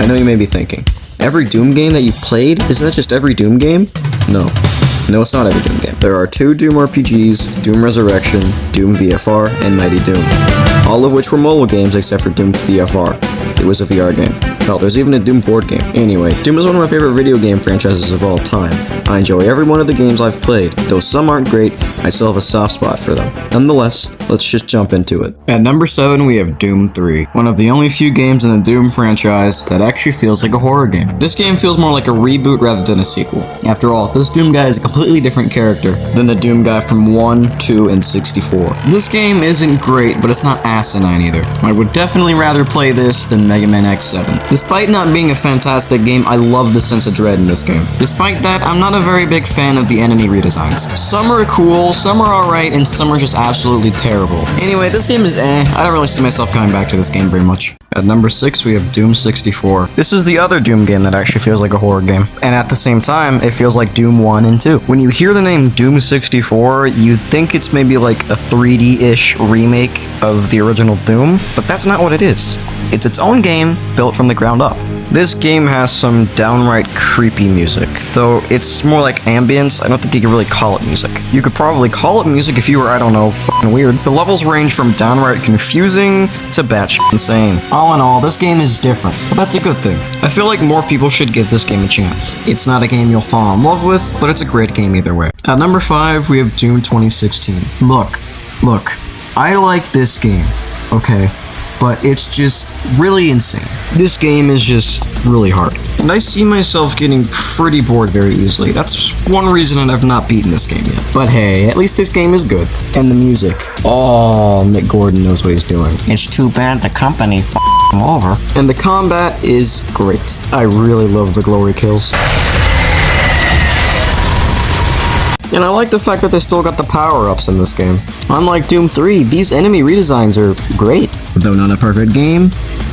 know you may be thinking, every Doom game that you've played, isn't that just every Doom game? No. No, it's not every Doom game. There are 2 Doom RPGs, Doom Resurrection, Doom VFR, and Mighty Doom. All of which were mobile games except for Doom VFR. It was a VR game. Hell, there's even a Doom board game. Anyway, Doom is one of my favorite video game franchises of all time. I enjoy every one of the games I've played. Though some aren't great, I still have a soft spot for them. Nonetheless, let's just jump into it. At number 7, we have Doom 3. One of the only few games in the Doom franchise that actually feels like a horror game. This game feels more like a reboot rather than a sequel. After all, this Doom guy is a completely different character than the Doom guy from 1, 2, and 64. This game isn't great, but it's not asinine either. I would definitely rather play this than Mega Man X7. Despite not being a fantastic game, I love the sense of dread in this game. Despite that, I'm not a very big fan of the enemy redesigns. Some are cool, some are alright, and some are just absolutely terrible. Anyway, this game is I don't really see myself coming back to this game very much. At number 6, we have Doom 64. This is the other Doom game that actually feels like a horror game. And at the same time, it feels like Doom 1 and 2. When you hear the name Doom 64, you'd think it's maybe like a 3D-ish remake of the original Doom, but that's not what it is. It's its own game, built from the ground up. This game has some downright creepy music, though it's more like ambience. I don't think you could really call it music. You could probably call it music if you were, I don't know, fucking weird. The levels range from downright confusing to batshit insane. All in all, this game is different, but that's a good thing. I feel like more people should give this game a chance. It's not a game you'll fall in love with, but it's a great game either way. At number 5, we have Doom 2016. Look, I like this game, okay? But it's just really insane. This game is just really hard. And I see myself getting pretty bored very easily. That's one reason I've not beaten this game yet. But hey, at least this game is good. And the music. Oh, Mick Gordon knows what he's doing. It's too bad the company f***ed him over. And the combat is great. I really love the glory kills. And I like the fact that they still got the power-ups in this game. Unlike Doom 3, these enemy redesigns are great. Though not a perfect game,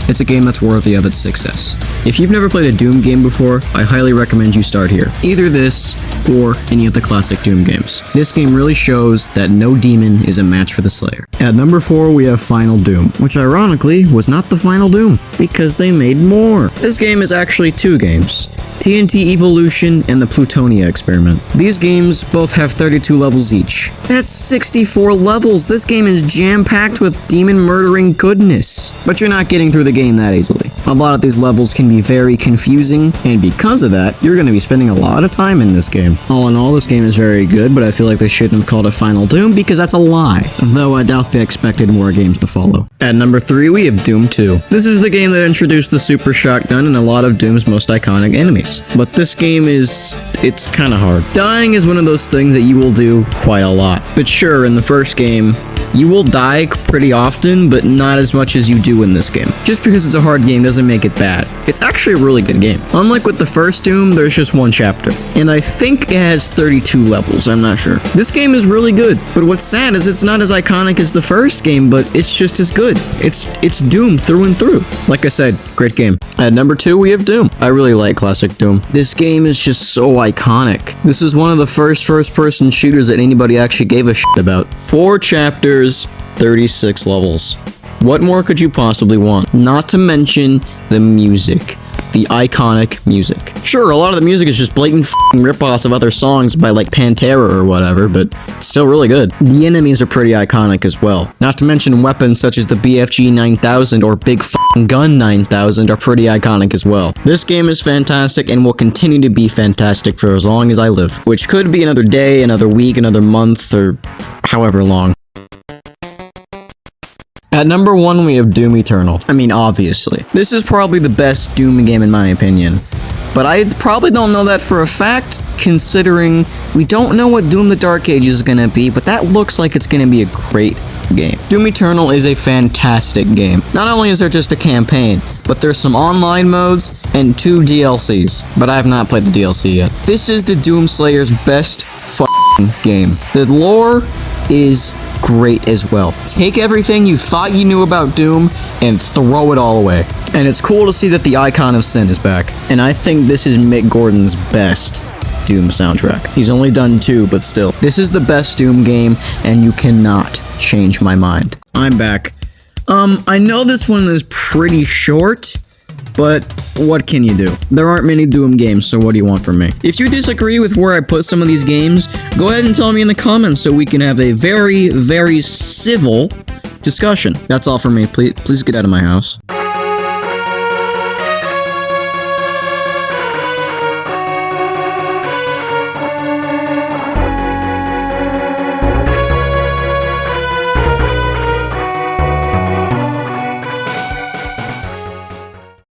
it's a game that's worthy of its success. If you've never played a Doom game before, I highly recommend you start here. Either this, or any of the classic Doom games. This game really shows that no demon is a match for the Slayer. At number 4, we have Final Doom, which ironically was not the final Doom, because they made more. This game is actually 2 games. TNT Evolution and the Plutonia Experiment. These games both have 32 levels each. That's 64 levels! This game is jam-packed with demon-murdering goodness. But you're not getting through the game that easily. A lot of these levels can be very confusing, and because of that, you're going to be spending a lot of time in this game. All in all, this game is very good, but I feel like they shouldn't have called it Final Doom because that's a lie. Though I doubt they expected more games to follow. At number 3, we have Doom 2. This is the game that introduced the Super Shotgun and a lot of Doom's most iconic enemies. But this game it's kinda hard. Dying is one of those things that you will do quite a lot. But sure, in the first game, you will die pretty often, but not as much as you do in this game. Just because it's a hard game doesn't make it bad. It's actually a really good game. Unlike with the first Doom, there's just 1 chapter. And I think it has 32 levels, I'm not sure. This game is really good, but what's sad is it's not as iconic as the first game, but it's just as good. It's Doom through and through. Like I said, great game. At number 2, we have Doom. I really like classic Doom. This game is just so iconic. This is one of the first-person shooters that anybody actually gave a shit about. 4 chapters, 36 levels. What more could you possibly want? Not to mention the music. The iconic music. Sure, a lot of the music is just blatant f***ing rip-offs of other songs by like Pantera or whatever, but it's still really good. The enemies are pretty iconic as well. Not to mention weapons such as the BFG 9000 or Big f***ing Gun 9000 are pretty iconic as well. This game is fantastic and will continue to be fantastic for as long as I live, which could be another day, another week, another month, or however long. At number 1, we have Doom Eternal. I mean, obviously. This is probably the best Doom game in my opinion. But I probably don't know that for a fact, considering we don't know what Doom the Dark Age is gonna be, but that looks like it's gonna be a great game. Doom Eternal is a fantastic game. Not only is there just a campaign, but there's some online modes and 2 DLCs. But I have not played the DLC yet. This is the Doom Slayer's best f***ing game. The lore is great as well. Take everything you thought you knew about Doom and throw it all away. And it's cool to see that the Icon of Sin is back. And I think this is Mick Gordon's best Doom soundtrack. He's only done 2, but still. This is the best Doom game, and you cannot change my mind. I'm back. I know this one is pretty short, but what can you do? There aren't many Doom games, so what do you want from me? If you disagree with where I put some of these games, go ahead and tell me in the comments so we can have a very, very civil discussion. That's all from me. Please get out of my house.